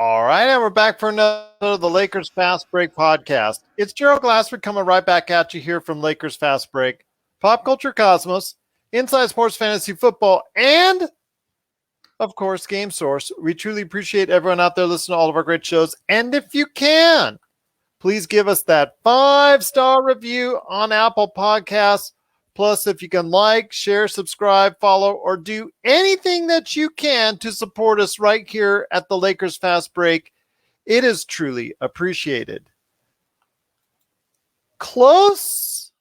All right, and we're back for another of the Lakers Fast Break podcast. It's Gerald Glassford coming right back at you here from Lakers Fast Break, Pop Culture Cosmos, Inside Sports Fantasy Football, and, of course, Game Source. We truly appreciate everyone out there listening to all of our great shows. And if you can, please give us that 5-star review on Apple Podcasts. Plus, if you can like, share, subscribe, follow, or do anything that you can to support us right here at the Lakers Fast Break, it is truly appreciated. Close,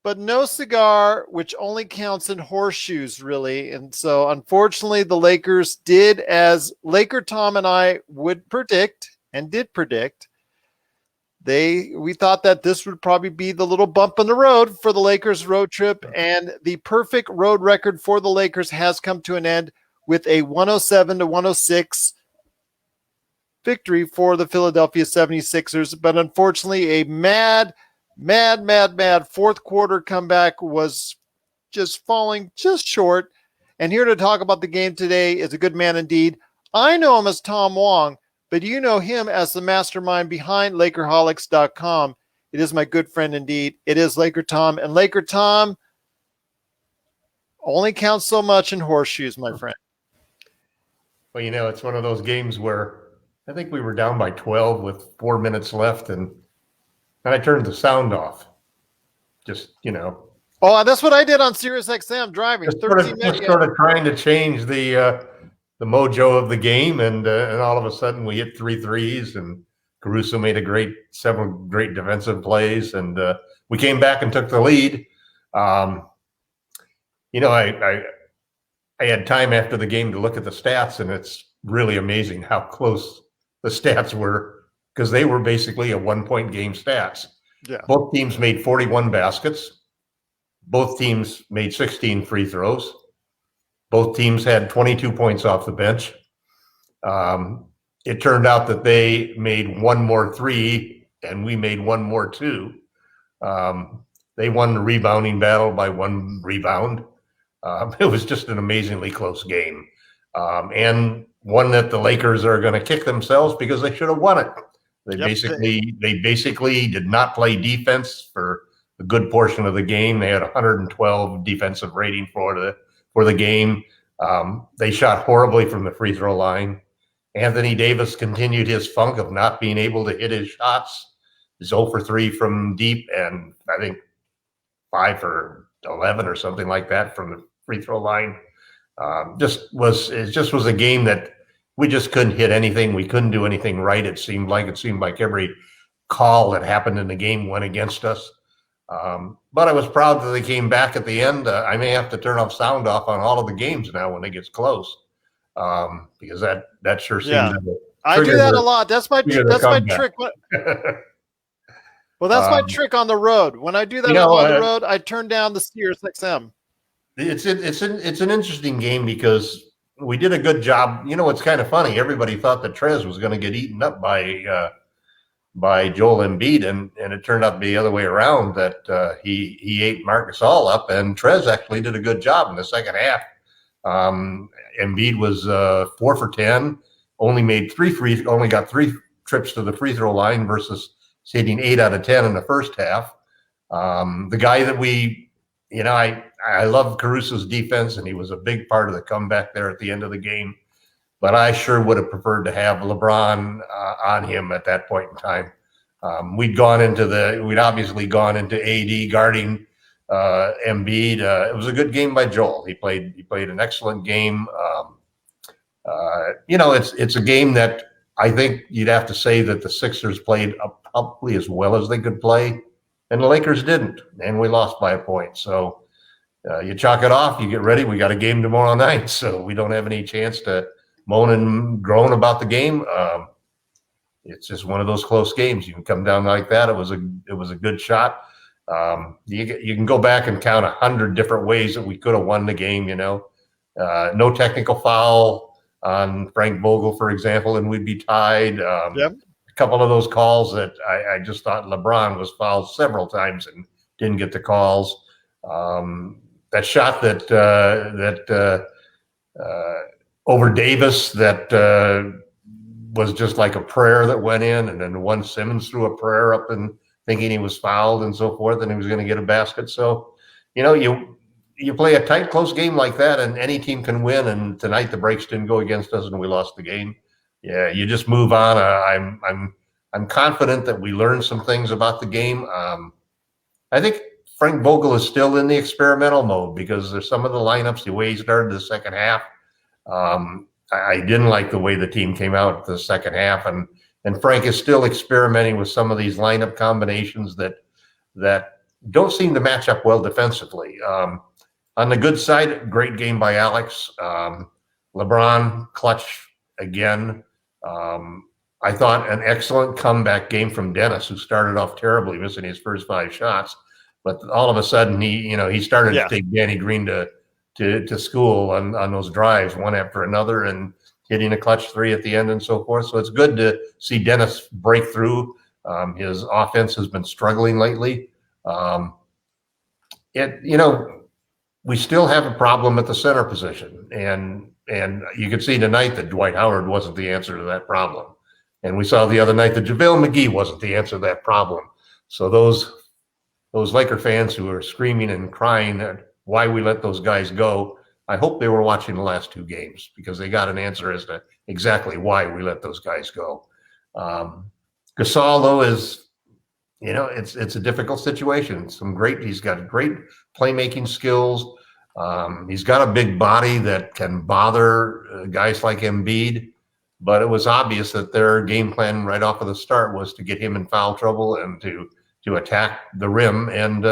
but no cigar, which only counts in horseshoes, really. And so, unfortunately, the Lakers did as LakerTom and I would predict and did predict. We thought that this would probably be the little bump in the road for the Lakers road trip, and the perfect road record for the Lakers has come to an end with a 107-106 victory for the Philadelphia 76ers. But unfortunately, a mad fourth quarter comeback was just falling just short. And here to talk about the game today is a good man indeed. I know him as Tom Wong, but you know him as the mastermind behind Lakerholics.com. It is my good friend indeed. It is LakerTom. And LakerTom only counts so much in horseshoes, my friend. Well, it's one of those games where I think we were down by 12 with 4 minutes left, and I turned the sound off. Just. Oh, that's what I did on Sirius XM driving. Just sort of trying to change the mojo of the game, and all of a sudden we hit 3 threes, and Caruso made several great defensive plays, and we came back and took the lead. I had time after the game to look at the stats, and it's really amazing how close the stats were, because they were basically a 1-point game stats. Yeah. Both teams made 41 baskets. Both teams made 16 free throws. Both teams had 22 points off the bench. It turned out that they made one more three, and we made one more two. They won the rebounding battle by 1 rebound. It was just an amazingly close game, and one that the Lakers are going to kick themselves because they should have won it. They basically did not play defense for a good portion of the game. They had 112 defensive rating for the game. They shot horribly from the free throw line. Anthony Davis continued his funk of not being able to hit his shots. He's 0 for 3 from deep, and I think 5 for 11 or something like that from the free throw line. It just was a game that we just couldn't hit anything. We couldn't do anything right. It seemed like every call that happened in the game went against us. But I was proud that they came back at the end. I may have to turn off sound off on all of the games now when it gets close, because that sure seems. Yeah, I do that a lot. That's my trick. Well, that's my trick on the road. When I do that on the road, I turn down the Sirius XM. It's an interesting game because we did a good job. It's kind of funny. Everybody thought that Trez was going to get eaten up by Joel Embiid, and it turned out to be the other way around, that he ate Marc Gasol up, and Trez actually did a good job in the second half. Embiid was 4 for 10, only got 3 trips to the free throw line versus hitting 8 out of 10 in the first half. The guy that I love Caruso's defense, and he was a big part of the comeback there at the end of the game. But I sure would have preferred to have LeBron on him at that point in time. We'd obviously gone into AD guarding Embiid. It was a good game by Joel. He played an excellent game. It's a game that I think you'd have to say that the Sixers played probably as well as they could play, and the Lakers didn't, and we lost by a point. So you chalk it off, you get ready. We got a game tomorrow night, so we don't have any chance to moan and groan about the game. It's just one of those close games. You can come down like that. It was a good shot. You can go back and count 100 different ways that we could have won the game. No technical foul on Frank Vogel, for example, and we'd be tied. Yep. A couple of those calls that I just thought LeBron was fouled several times and didn't get the calls. That shot that over Davis that was just like a prayer that went in, and then one Simmons threw a prayer up and thinking he was fouled and so forth, and he was going to get a basket. So, you play a tight, close game like that, and any team can win. And tonight the breaks didn't go against us, and we lost the game. Yeah, you just move on. I'm confident that we learned some things about the game. I think Frank Vogel is still in the experimental mode because there's some of the lineups, the way he started the second half. I didn't like the way the team came out the second half, and Frank is still experimenting with some of these lineup combinations that don't seem to match up well defensively. On the good side, great game by Alex. LeBron, clutch again. I thought an excellent comeback game from Dennis, who started off terribly, missing his first 5 shots. But all of a sudden, he started to take Danny Green to school on those drives, one after another, and hitting a clutch 3 at the end and so forth. So it's good to see Dennis break through. His offense has been struggling lately. We still have a problem at the center position, and you could see tonight that Dwight Howard wasn't the answer to that problem. And we saw the other night that JaVale McGee wasn't the answer to that problem. So those Laker fans who are screaming and crying at why we let those guys go, I hope they were watching the last 2 games, because they got an answer as to exactly why we let those guys go. Gasol, though, is, it's a difficult situation. He's got great playmaking skills. He's got a big body that can bother guys like Embiid. But it was obvious that their game plan right off of the start was to get him in foul trouble and to attack the rim. And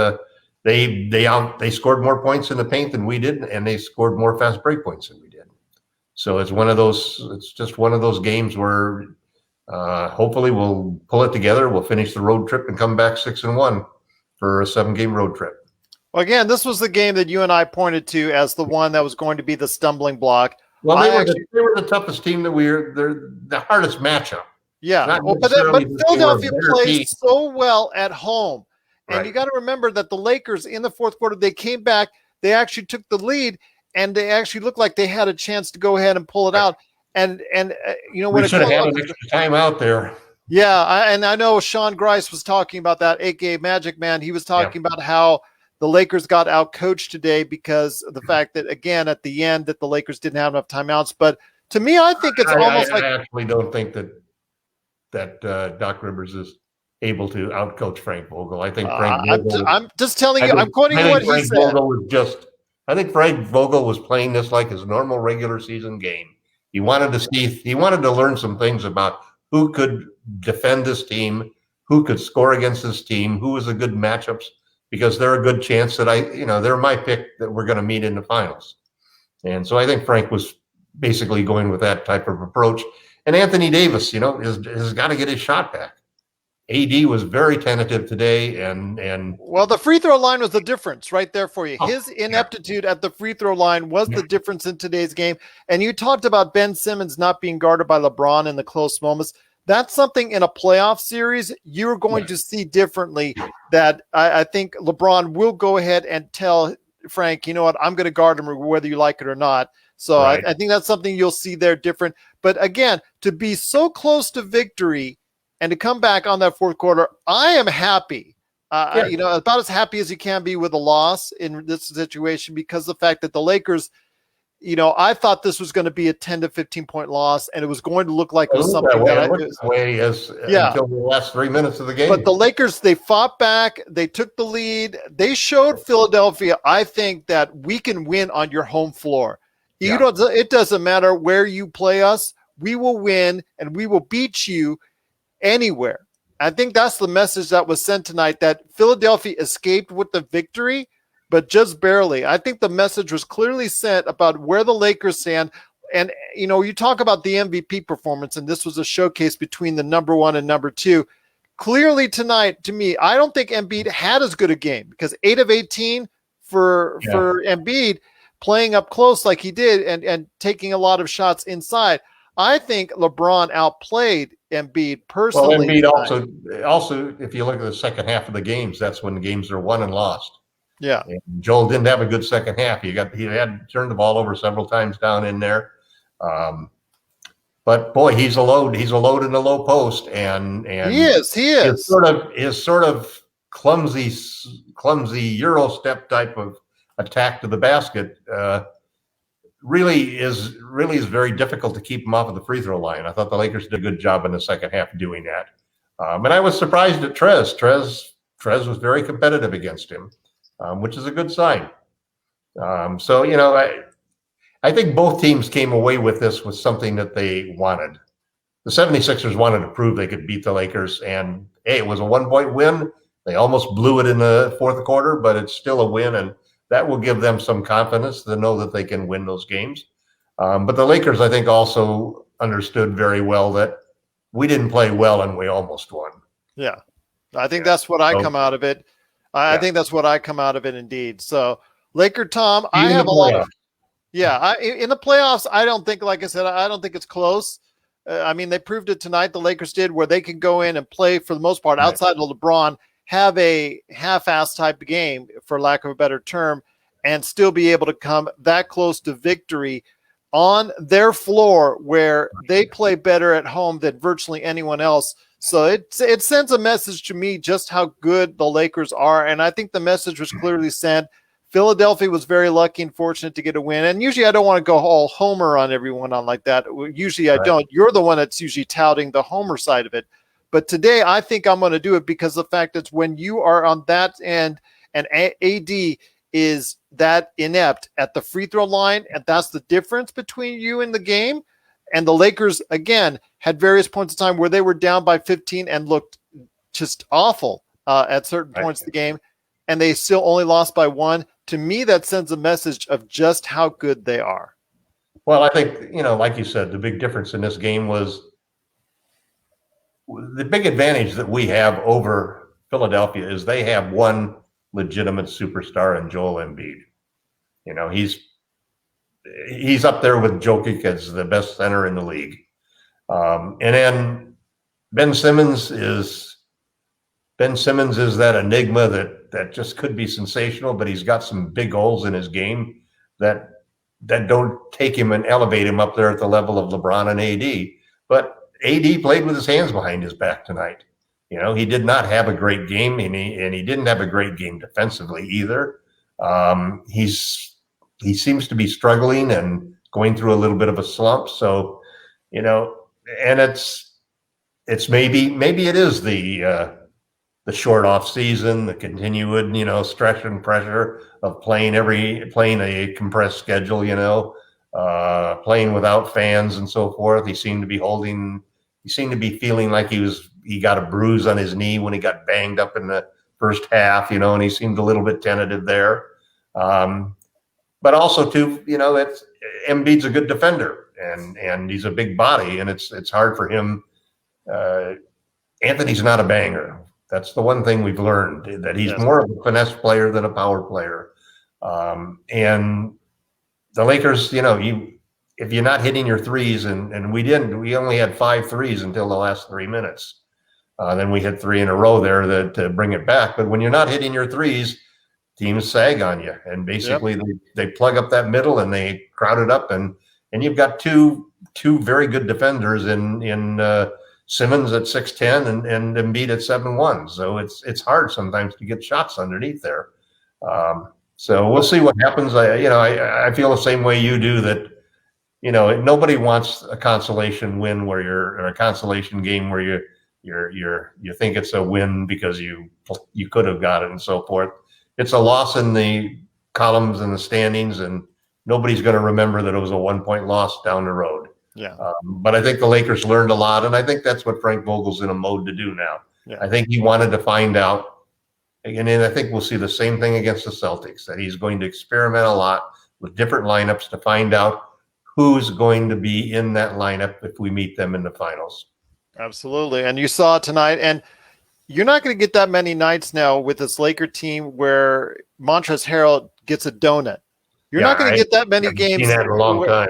they scored more points in the paint than we did, and they scored more fast break points than we did. So it's just one of those games where hopefully we'll pull it together. We'll finish the road trip and come back 6-1 for a 7-game road trip. Well, again, this was the game that you and I pointed to as the one that was going to be the stumbling block. Well, they were the toughest team they're the hardest matchup. Yeah, but Philadelphia plays so well at home. And you got to remember that the Lakers in the fourth quarter, they came back, they actually took the lead, and they actually looked like they had a chance to go ahead and pull it out. And when we should have had an extra time out there. Yeah, I know Sean Grice was talking about that, aka Magic Man. He was talking about how the Lakers got out-coached today because of the fact that, again, at the end, that the Lakers didn't have enough timeouts. But to me, I think it's almost like... I actually don't think that Doc Rivers is able to outcoach Frank Vogel. I think Frank Vogel... I'm just telling you, I'm quoting you what he said. I think Frank Vogel was playing this like his normal regular season game. He wanted to learn some things about who could defend this team, who could score against this team, who was a good matchups, because they're a good chance that they're my pick that we're going to meet in the finals. And so I think Frank was basically going with that type of approach. And Anthony Davis, has got to get his shot back. AD was very tentative today, and well, the free throw line was the difference right there for you. His ineptitude at the free throw line was the difference in today's game. And you talked about Ben Simmons not being guarded by LeBron in the close moments. That's something in a playoff series you're going to see differently, that I think LeBron will go ahead and tell Frank, you know what, I'm going to guard him whether you like it or not. So I think that's something you'll see there different. But again, to be so close to victory and to come back on that fourth quarter, I am happy. About as happy as you can be with a loss in this situation, because the fact that the Lakers, I thought this was going to be a 10 to 15 point loss, and it was going to look like it was something until the last 3 minutes of the game. But the Lakers, they fought back, they took the lead, they showed Philadelphia, I think, that we can win on your home floor. It doesn't matter where you play us, we will win and we will beat you anywhere. I think that's the message that was sent tonight, that Philadelphia escaped with the victory, but just barely. I think the message was clearly sent about where the Lakers stand. And, you talk about the MVP performance, and this was a showcase between the number 1 and number 2. Clearly tonight, to me, I don't think Embiid had as good a game, because 8 of 18 for Embiid, playing up close like he did and taking a lot of shots inside. I think LeBron outplayed Embiid personally. Well, Embiid also, if you look at the second half of the games, that's when the games are won and lost. Yeah. And Joel didn't have a good second half. He had turned the ball over several times down in there. But but boy, he's a load. He's a load in the low post, and He is. his sort of clumsy Euro step type of attack to the basket really is very difficult to keep him off of the free throw line. I thought the Lakers did a good job in the second half doing that, and I was surprised at Trez. Trez was very competitive against him, which is a good sign. So I think both teams came away with this with something that they wanted. The 76ers wanted to prove they could beat the Lakers, and hey, it was a 1-point win. They almost blew it in the fourth quarter, but it's still a win, and that will give them some confidence to know that they can win those games. But the Lakers, I think, also understood very well that we didn't play well and we almost won. Yeah. I think that's what I come out of it. I think that's what I come out of it indeed. So, LakerTom, I have a lot of – yeah, in the playoffs, I don't think, like I said, I don't think it's close. I mean, they proved it tonight, the Lakers did, where they can go in and play, for the most part, outside of LeBron, have a half-ass type of game, for lack of a better term, and still be able to come that close to victory on their floor where they play better at home than virtually anyone else. So it sends a message to me just how good the Lakers are, and I think the message was clearly sent. Philadelphia was very lucky and fortunate to get a win. And usually I don't want to go all homer on everyone on like that. Usually I don't. You're the one that's usually touting the homer side of it. But today I think I'm going to do it because the fact that when you are on that end and AD is that inept at the free throw line, and that's the difference between you and the game. And the Lakers, again, had various points of time where they were down by 15 and looked just awful at certain points of the game. And they still only lost by 1. To me, that sends a message of just how good they are. Well, I think, like you said, the big difference in this game was the big advantage that we have over Philadelphia is they have one legitimate superstar in Joel Embiid. He's up there with Jokic as the best center in the league. And then Ben Simmons is that enigma that just could be sensational, but he's got some big holes in his game that don't take him and elevate him up there at the level of LeBron and AD. But AD played with his hands behind his back tonight. He did not have a great game, and he didn't have a great game defensively either. He seems to be struggling and going through a little bit of a slump. So, and it's maybe it is the short off season, the continued, stress and pressure of playing a compressed schedule, playing without fans and so forth. He seemed to be feeling like he got a bruise on his knee when he got banged up in the first half, and he seemed a little bit tentative there. But also too, Embiid's a good defender and he's a big body, and it's hard for him. Anthony's not a banger. That's the one thing we've learned, that he's more of a finesse player than a power player. And the Lakers, if you're not hitting your threes, and we only had 5 threes until the last 3 minutes. Then we hit 3 in a row there to bring it back. But when you're not hitting your threes, teams sag on you. And basically they plug up that middle and they crowd it up. And you've got two very good defenders in Simmons at 6'10" and Embiid at 7'1". So it's hard sometimes to get shots underneath there. So we'll see what happens. I feel the same way you do, that nobody wants a consolation win or a consolation game where you think it's a win because you could have got it and so forth. It's a loss in the columns and the standings, and nobody's going to remember that it was a 1-point loss down the road. Yeah. But I think the Lakers learned a lot, and I think that's what Frank Vogel's in a mode to do now. Yeah. I think he wanted to find out, and then I think we'll see the same thing against the Celtics, that he's going to experiment a lot with different lineups to find out who's going to be in that lineup if we meet them in the finals. Absolutely. And you saw it tonight, and you're not going to get that many nights now with this Laker team where Montrezl Harrell gets a donut. You're not going to get that many games. Seen that in a long time.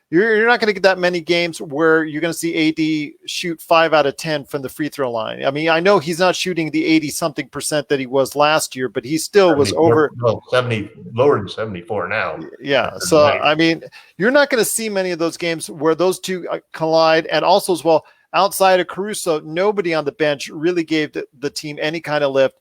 You're not going to get that many games where you're going to see AD shoot 5 out of 10 from the free throw line. I mean, I know he's not shooting the 80-something% that he was last year, but he still was over 70, lower than 74 now. Yeah. So, I mean, you're not going to see many of those games where those two collide. And also as well, outside of Caruso, nobody on the bench really gave the team any kind of lift.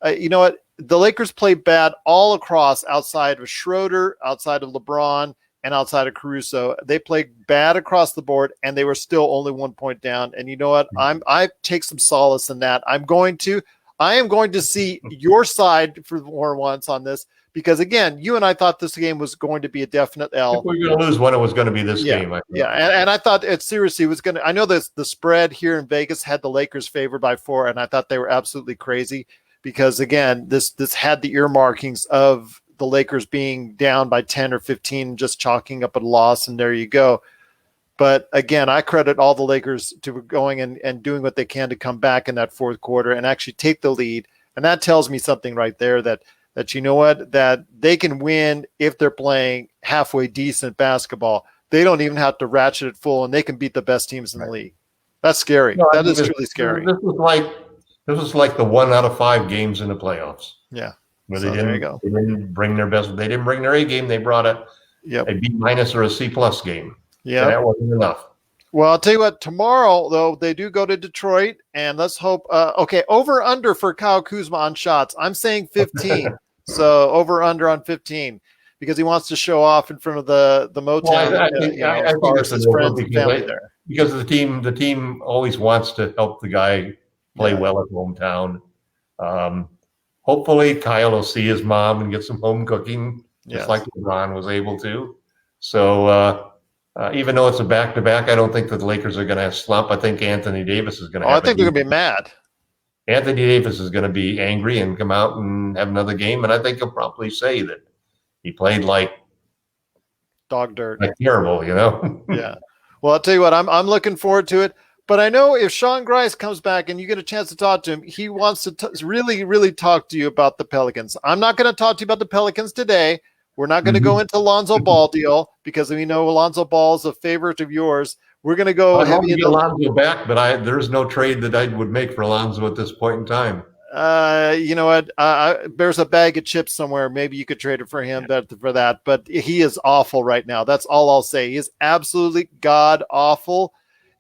You know what? The Lakers played bad all across outside of Schroeder, outside of LeBron, and outside of Caruso. They played bad across the board, and they were still only 1 point down. And you know what? I take some solace in that. I am going to see your side for once on this, because again, you and I thought this game was going to be a definite L. If we were going to lose one, it was going to be this game. And I thought it seriously was going to. I know the spread here in Vegas had the Lakers favored by 4, and I thought they were absolutely crazy because again, this had the earmarkings of the Lakers being down by 10 or 15, just chalking up a loss, and there you go. But again, I credit all the Lakers to going and doing what they can to come back in that fourth quarter and actually take the lead. And that tells me something right there that you know what, that they can win if they're playing halfway decent basketball. They don't even have to ratchet it full, and they can beat the best teams in the league. That's scary. No, that is truly scary. This was like the 1 out of 5 games in the playoffs. Yeah. Where so there you go. They didn't bring their best. They didn't bring their A game. They brought a B- or a C+ game. Yeah, that wasn't enough. Well, I'll tell you what. Tomorrow, though, they do go to Detroit, and let's hope. Okay, over under for Kyle Kuzma on shots. I'm saying 15. So over under on 15 because he wants to show off in front of the Motown. Well, I think it's his friends and family there. Because the team always wants to help the guy play well at hometown. Hopefully, Kyle will see his mom and get some home cooking, just like LeBron was able to. So even though it's a back-to-back, I don't think that the Lakers are going to slump. I think Anthony Davis is going to. I think they're going to be mad. Anthony Davis is going to be angry and come out and have another game, and I think he'll probably say that he played like dog dirt, like terrible, you know. Yeah. Well, I'll tell you what, I'm looking forward to it. But I know if Sean Grice comes back and you get a chance to talk to him, he wants to really, really talk to you about the Pelicans. I'm not going to talk to you about the Pelicans today. We're not going to go into Lonzo Ball deal because we know Lonzo Ball is a favorite of yours. We're going to go heavy into Lonzo back, but there's no trade that I would make for Lonzo at this point in time. You know what? There's a bag of chips somewhere. Maybe you could trade it for him for that. But he is awful right now. That's all I'll say. He is absolutely god awful.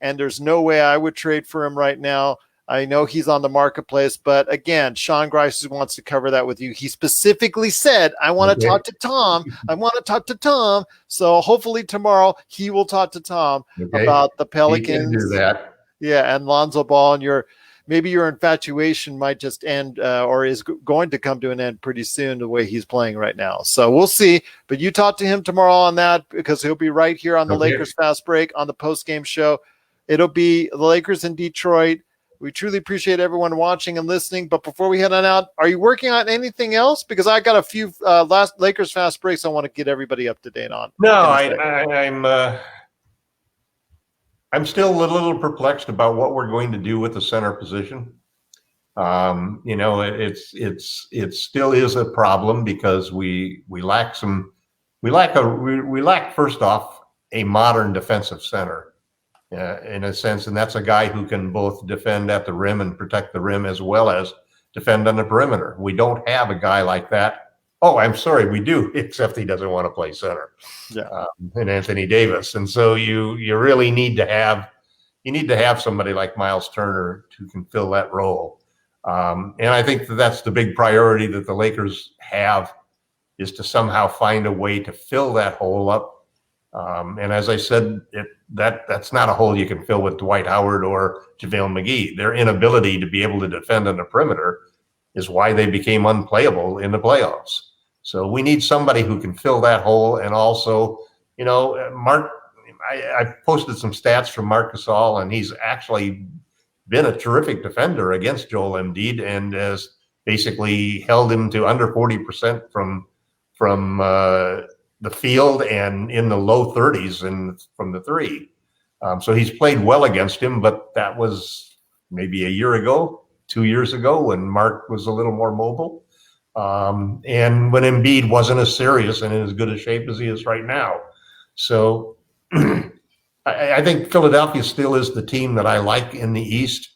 And there's no way I would trade for him right now. I know he's on the marketplace, but again, Sean Grice wants to cover that with you. He specifically said, I want to talk to Tom. I want to talk to Tom. So hopefully tomorrow he will talk to Tom about the Pelicans. He can do that. Yeah, and Lonzo Ball, and maybe your infatuation might just end or is going to come to an end pretty soon the way he's playing right now. So we'll see. But you talk to him tomorrow on that because he'll be right here on the Lakers Fast Break on the post-game show. It'll be the Lakers in Detroit. We truly appreciate everyone watching and listening. But before we head on out, are you working on anything else? Because I got a few last Lakers Fast Breaks I want to get everybody up to date on. No, I'm still a little perplexed about what we're going to do with the center position. You know, it still is a problem because we lack first off a modern defensive center. In a sense, and that's a guy who can both defend at the rim and protect the rim as well as defend on the perimeter. We don't have a guy like that. Oh, I'm sorry, we do, except he doesn't want to play center. Yeah, and Anthony Davis, and so you really need to have somebody like Miles Turner who can fill that role. And I think that's the big priority that the Lakers have is to somehow find a way to fill that hole up. And as I said, that's not a hole you can fill with Dwight Howard or JaVale McGee. Their inability to be able to defend on the perimeter is why they became unplayable in the playoffs. So we need somebody who can fill that hole. And also, you know, I posted some stats from Marc Gasol, and he's actually been a terrific defender against Joel Embiid and has basically held him to under 40% from the field and in the low 30s and from the three. So he's played well against him, but that was maybe a year ago, 2 years ago when Mark was a little more mobile. And when Embiid wasn't as serious and in as good a shape as he is right now. So I think Philadelphia still is the team that I like in the East,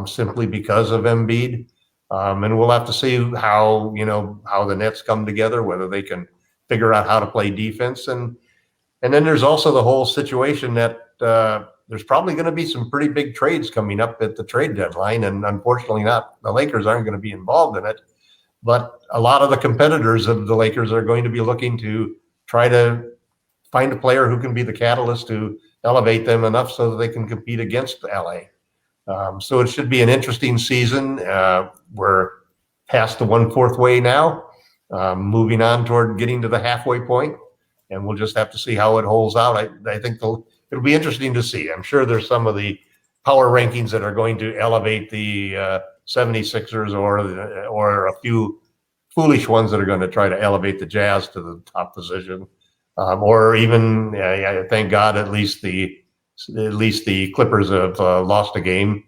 simply because of Embiid. And we'll have to see how the Nets come together, whether they can figure out how to play defense. And then there's also the whole situation that there's probably going to be some pretty big trades coming up at the trade deadline. And unfortunately, the Lakers aren't going to be involved in it. But a lot of the competitors of the Lakers are going to be looking to try to find a player who can be the catalyst to elevate them enough so that they can compete against LA. So it should be an interesting season. We're past the 1/4 way now, moving on toward getting to the halfway point, and we'll just have to see how it holds out. I think it'll be interesting to see. I'm sure there's some of the power rankings that are going to elevate the 76ers or a few foolish ones that are going to try to elevate the Jazz to the top position. Or even, thank God, at least the Clippers have lost a game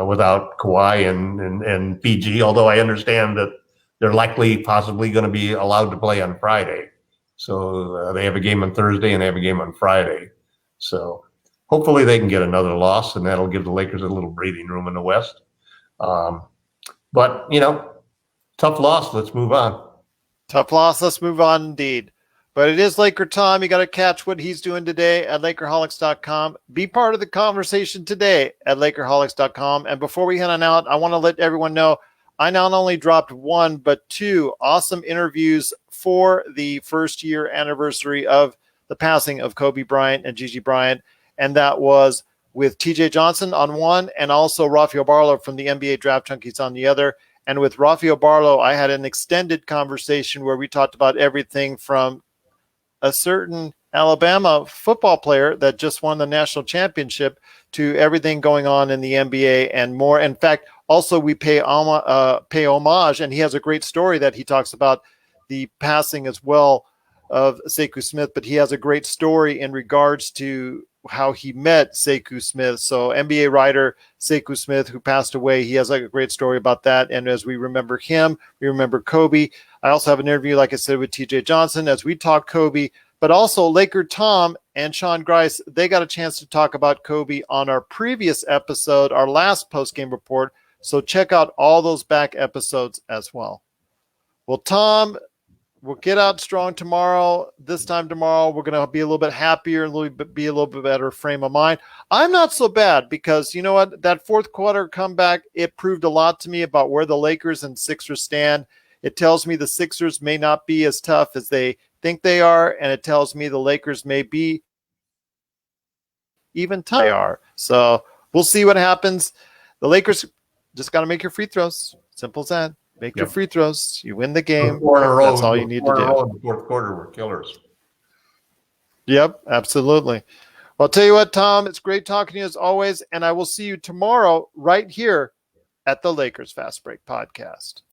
without Kawhi and PG. Although I understand that they're possibly going to be allowed to play on Friday, so they have a game on Thursday and they have a game on Friday. So hopefully they can get another loss, and that'll give the Lakers a little breathing room in the West. But tough loss. Let's move on. Tough loss. Let's move on indeed. But it is Laker Tom. You got to catch what he's doing today at Lakerholics.com. Be part of the conversation today at Lakerholics.com. And before we head on out, I want to let everyone know I not only dropped 1, but 2 awesome interviews for the first year anniversary of the passing of Kobe Bryant and Gigi Bryant. And that was with TJ Johnson on one, and also Rafael Barlow from the NBA Draft Junkies on the other. And with Rafael Barlow, I had an extended conversation where we talked about everything from a certain Alabama football player that just won the national championship to everything going on in the NBA and more. In fact, also we pay homage, and he has a great story that he talks about the passing as well of Sekou Smith, but he has a great story in regards to how he met Sekou Smith. So NBA writer Sekou Smith, who passed away, he has a great story about that. And as we remember him, we remember Kobe. I also have an interview, like I said, with TJ Johnson as we talk Kobe, but also Laker Tom and Sean Grice. They got a chance to talk about Kobe on our previous episode, our last post-game report. So check out all those back episodes as well. Well, Tom, we'll get out strong tomorrow. This time tomorrow, we're going to be a little bit happier, be a little bit better frame of mind. I'm not so bad because, you know what, that fourth quarter comeback, it proved a lot to me about where the Lakers and Sixers stand. It tells me the Sixers may not be as tough as they think they are, and it tells me the Lakers may be even tougher they are. So we'll see what happens. The Lakers just got to make your free throws. Simple as that. Make your free throws. You win the game. That's all you need to do. The fourth quarter were killers. Yep, absolutely. Well, I'll tell you what, Tom, it's great talking to you as always, and I will see you tomorrow right here at the Lakers Fast Break Podcast.